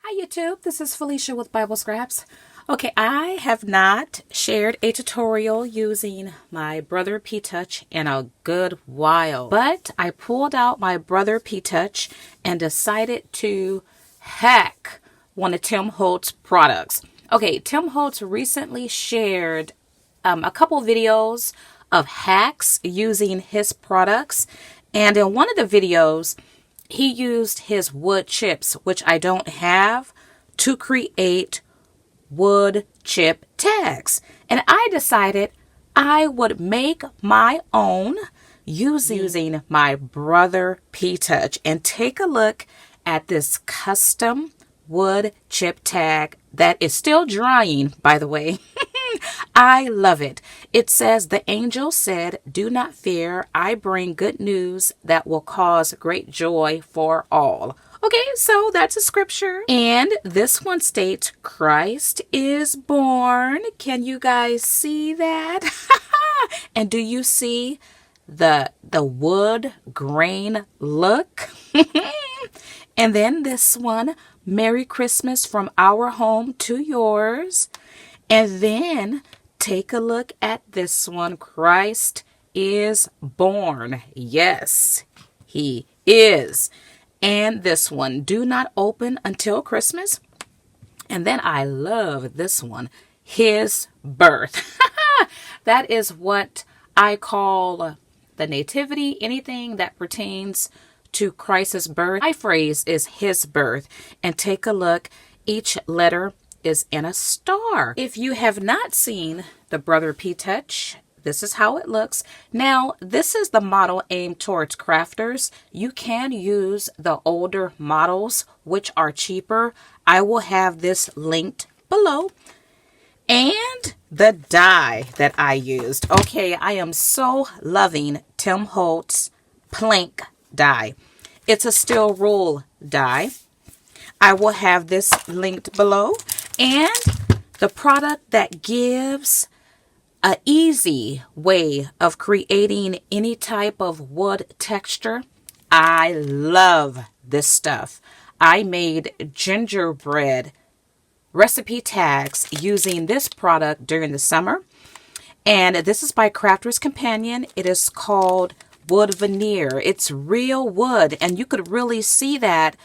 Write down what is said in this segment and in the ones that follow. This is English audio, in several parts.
Hi YouTube, this is Felicia with Bible Scraps. Okay, I have not shared a tutorial using my Brother P-Touch in a good while, but I pulled out my Brother P-Touch and decided to hack one of Tim Holtz products. Okay, Tim Holtz recently shared a couple videos of hacks using his products, and in one of the videos, he used his wood chips, which I don't have, to create wood chip tags. And I decided I would make my own using my Brother P-Touch. And take a look at this custom wood chip tag that is still drying, by the way. I love it. It says, "The angel said, 'Do not fear. I bring good news that will cause great joy for all.'" Okay, so that's a scripture. And this one states, "Christ is born." Can you guys see that? And do you see the wood grain look? And then this one, "Merry Christmas from our home to yours." And then take a look at this one. "Christ is born." Yes, he is. And this one, "Do not open until Christmas." And then I love this one, "His birth." That is what I call the nativity, anything that pertains to Christ's birth. My phrase is his birth. And take a look, each letter is in a star. If you have not seen the Brother P-Touch, this is how it looks. Now, this is the model aimed towards crafters. You can use the older models, which are cheaper. I will have this linked below. And the die that I used. Okay, I am so loving Tim Holtz plank die. It's a steel rule die. I will have this linked below. And the product that gives an easy way of creating any type of wood texture. I love this stuff. I made gingerbread recipe tags using this product during the summer. And this is by Crafter's Companion. It is called wood veneer. It's real wood, and you could really see that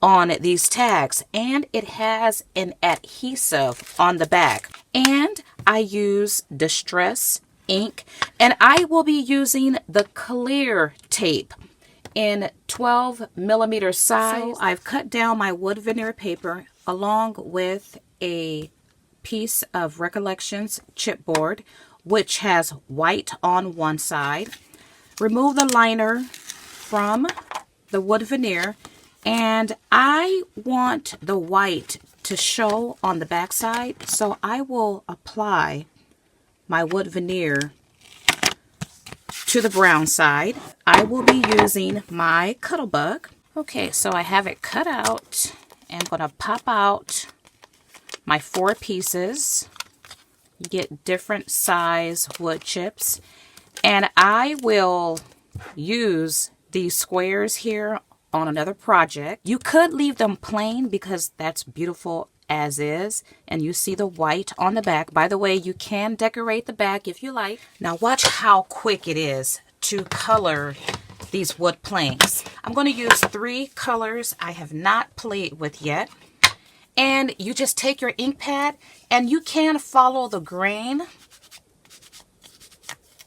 on these tags. And it has an adhesive on the back. And I use Distress ink, and I will be using the clear tape in 12mm size. So I've cut down my wood veneer paper along with a piece of Recollections chipboard, which has white on one side. Remove the liner from the wood veneer, and I want the white to show on the back side, so I will apply my wood veneer to the brown side. I will be using my Cuttlebug. Okay, so I have it cut out. I'm going to pop out my 4 pieces. You get different size wood chips. And I will use these squares here on another project. You could leave them plain because that's beautiful as is. And you see the white on the back. By the way, you can decorate the back if you like. Now watch how quick it is to color these wood planks. I'm going to use 3 colors I have not played with yet. And you just take your ink pad and you can follow the grain.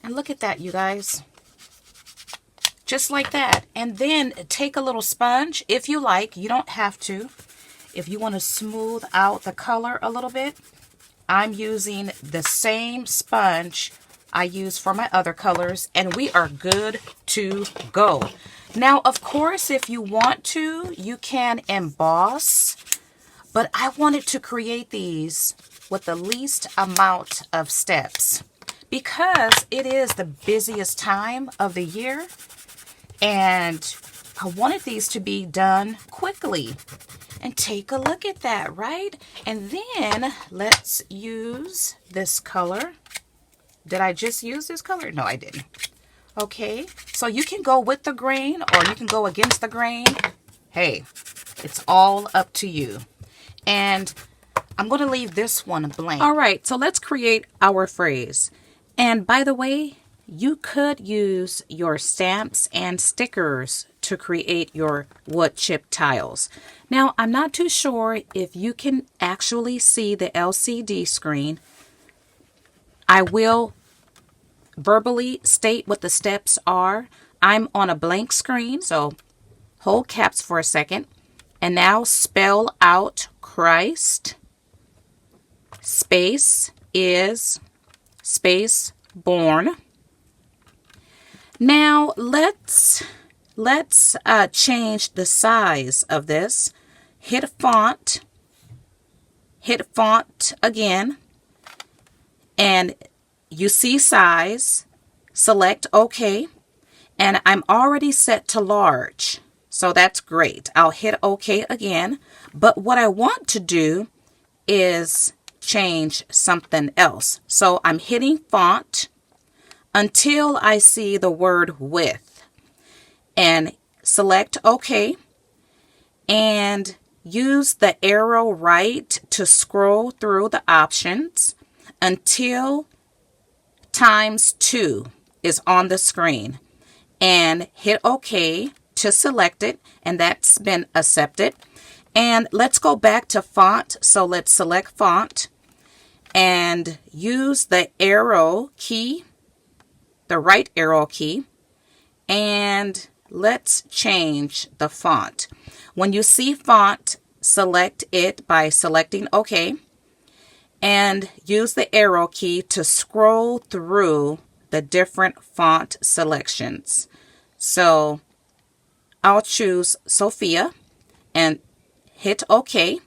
And look at that, you guys. Just like that. And then take a little sponge if you like. You don't have to. If you want to smooth out the color a little bit, I'm using the same sponge I use for my other colors, and we are good to go. Now, of course, if you want to, you can emboss, but I wanted to create these with the least amount of steps because it is the busiest time of the year, and I wanted these to be done quickly. And take a look at that, right? And then let's use this color. Did I just use this color? No, I didn't. Okay, so you can go with the grain or you can go against the grain. Hey, it's all up to you. And I'm going to leave this one blank. All right, so let's create our phrase. And by the way, you could use your stamps and stickers to create your wood chip tiles. Now, I'm not too sure if you can actually see the LCD screen. I will verbally state what the steps are. I'm on a blank screen, so hold caps for a second. And now spell out Christ, space is, space born. Now let's change the size of this. Hit font again, and you see size, select OK, and I'm already set to large, so that's great. I'll hit OK again, but what I want to do is change something else. So I'm hitting font until I see the word with, and select OK, and use the arrow right to scroll through the options until ×2 is on the screen, and hit OK to select it, and that's been accepted. And let's go back to font. So let's select font and use the arrow key, the right arrow key, and let's change the font. When you see font, select it by selecting OK, and use the arrow key to scroll through the different font selections. So I'll choose Sophia and hit OK,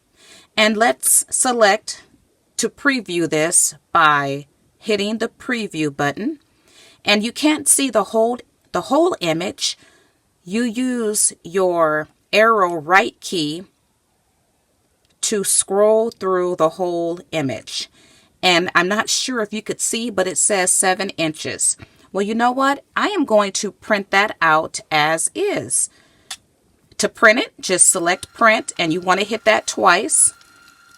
and let's select to preview this by hitting the preview button. And you can't see the whole image. You use your arrow right key to scroll through the whole image. And I'm not sure if you could see, but it says 7 inches. Well, you know what? I am going to print that out as is. To print it, just select print, and you want to hit that twice.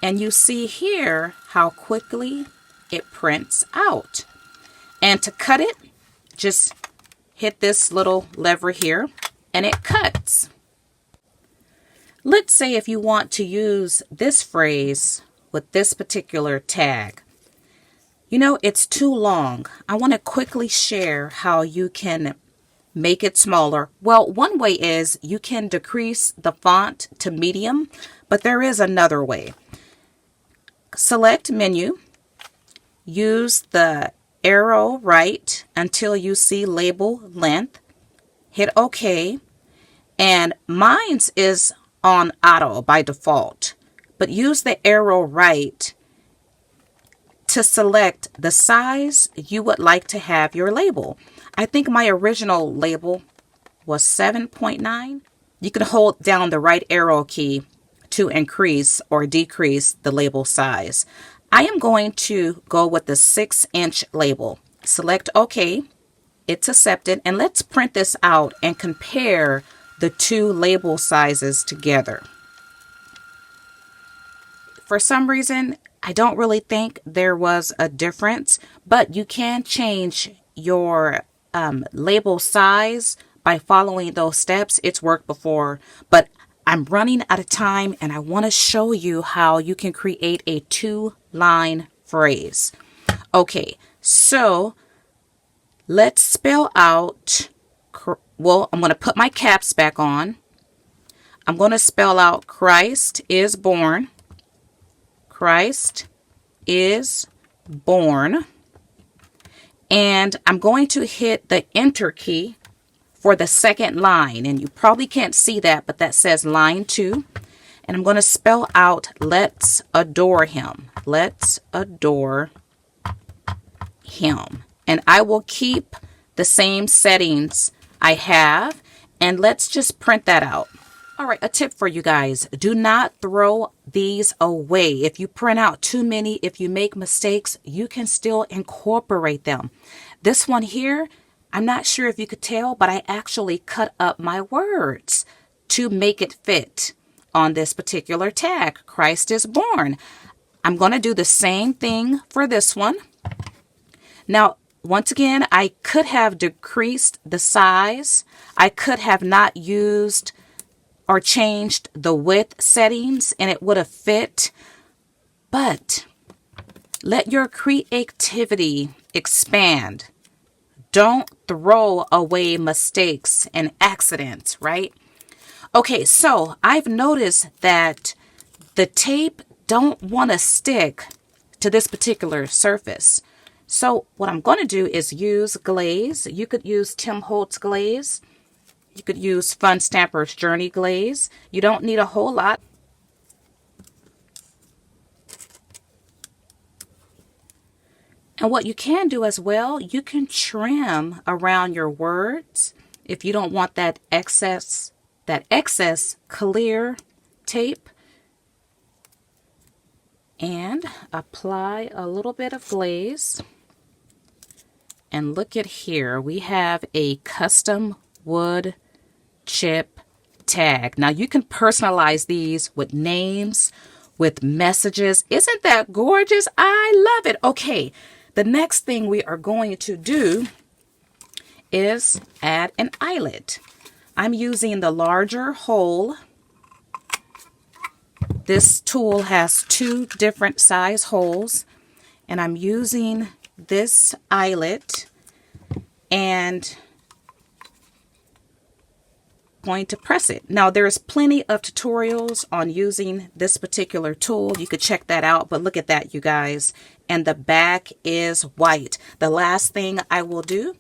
And you see here how quickly it prints out. And to cut it, just hit this little lever here, and it cuts. Let's say if you want to use this phrase with this particular tag. You know, it's too long. I want to quickly share how you can make it smaller. Well, one way is you can decrease the font to medium, but there is another way. Select menu, use the arrow right until you see label length, hit OK, and mine's is on auto by default, but use the arrow right to select the size you would like to have your label. I think my original label was 7.9. You can hold down the right arrow key to increase or decrease the label size. I am going to go with the 6-inch label. Select OK. It's accepted. And let's print this out and compare the two label sizes together. For some reason, I don't really think there was a difference, but you can change your label size by following those steps. It's worked before, but I'm running out of time and I want to show you how you can create a 2-line phrase. Okay, so let's spell out, well, I'm going to put my caps back on. I'm going to spell out Christ is born. Christ is born. And I'm going to hit the enter key for the second line. And you probably can't see that, but that says line 2. And I'm going to spell out let's adore him. Let's adore him. And I will keep the same settings I have. And let's just print that out. All right, a tip for you guys. Do not throw these away. If you print out too many, if you make mistakes, you can still incorporate them. This one here, I'm not sure if you could tell, but I actually cut up my words to make it fit. on this particular tag, Christ is born. I'm going to do the same thing for this one. Now, once again, I could have decreased the size. I could have not used or changed the width settings and it would have fit. But let your creativity expand. Don't throw away mistakes and accidents, right? Okay, so I've noticed that the tape don't want to stick to this particular surface. So what I'm going to do is use glaze. You could use Tim Holtz glaze. You could use Fun Stamper's Journey glaze. You don't need a whole lot. And what you can do as well, you can trim around your words if you don't want that excess clear tape. And apply a little bit of glaze. And look at here, we have a custom wood chip tag. Now you can personalize these with names, with messages. Isn't that gorgeous? I love it. Okay, the next thing we are going to do is add an eyelet. I'm using the larger hole. This tool has 2 different size holes, and I'm using this eyelet and going to press it. Now there's plenty of tutorials on using this particular tool. You could check that out, but look at that, you guys. And the back is white. The last thing I will do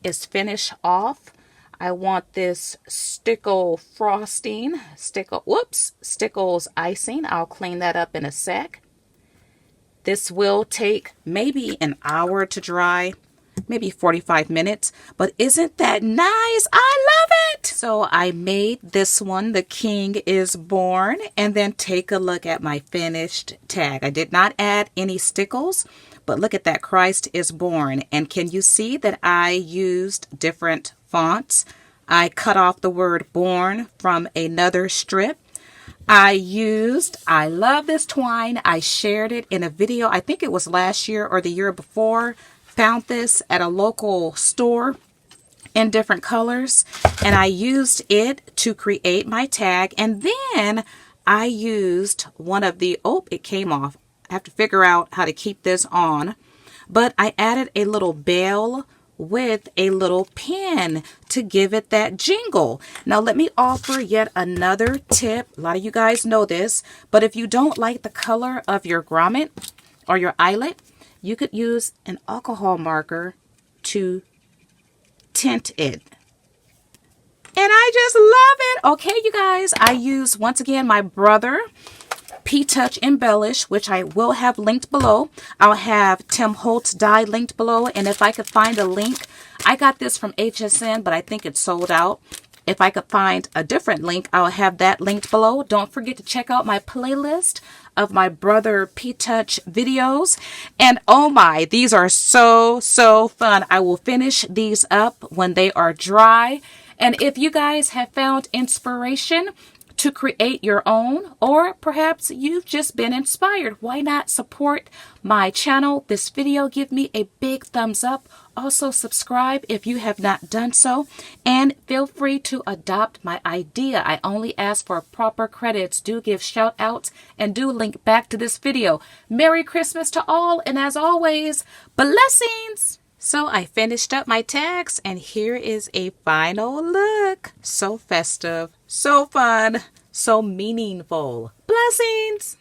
is finish off. I want this stickle frosting, stickles icing. I'll clean that up in a sec. This will take maybe an hour to dry, maybe 45 minutes, but isn't that nice? I love it. So I made this one, The King is Born, and then take a look at my finished tag. I did not add any stickles, but look at that, Christ is Born. And can you see that I used different fonts? I cut off the word born from another strip. I love this twine. I shared it in a video. I think it was last year or the year before. Found this at a local store in different colors. And I used it to create my tag. And then I used one of the, it came off. I have to figure out how to keep this on. But I added a little bell with a little pin to give it that jingle. Now let me offer yet another tip. A lot of you guys know this, but if you don't like the color of your grommet or your eyelet, you could use an alcohol marker to tint it. And I just love it. Okay, you guys, I use once again my Brother P-Touch Embellish, which I will have linked below. I'll have Tim Holtz dye linked below, and if I could find a link, I got this from HSN, but I think it's sold out. If I could find a different link, I'll have that linked below. Don't forget to check out my playlist of my Brother P-Touch videos. And oh my, these are so fun. I will finish these up when they are dry. And if you guys have found inspiration to create your own, or perhaps you've just been inspired, why not support my channel? This video, give me a big thumbs up. Also subscribe if you have not done so, and feel free to adopt my idea. I only ask for proper credits. Do give shout outs and do link back to this video. Merry Christmas to all, and as always, blessings. So I finished up my tags, and here is a final look. So festive, so fun, so meaningful. Blessings.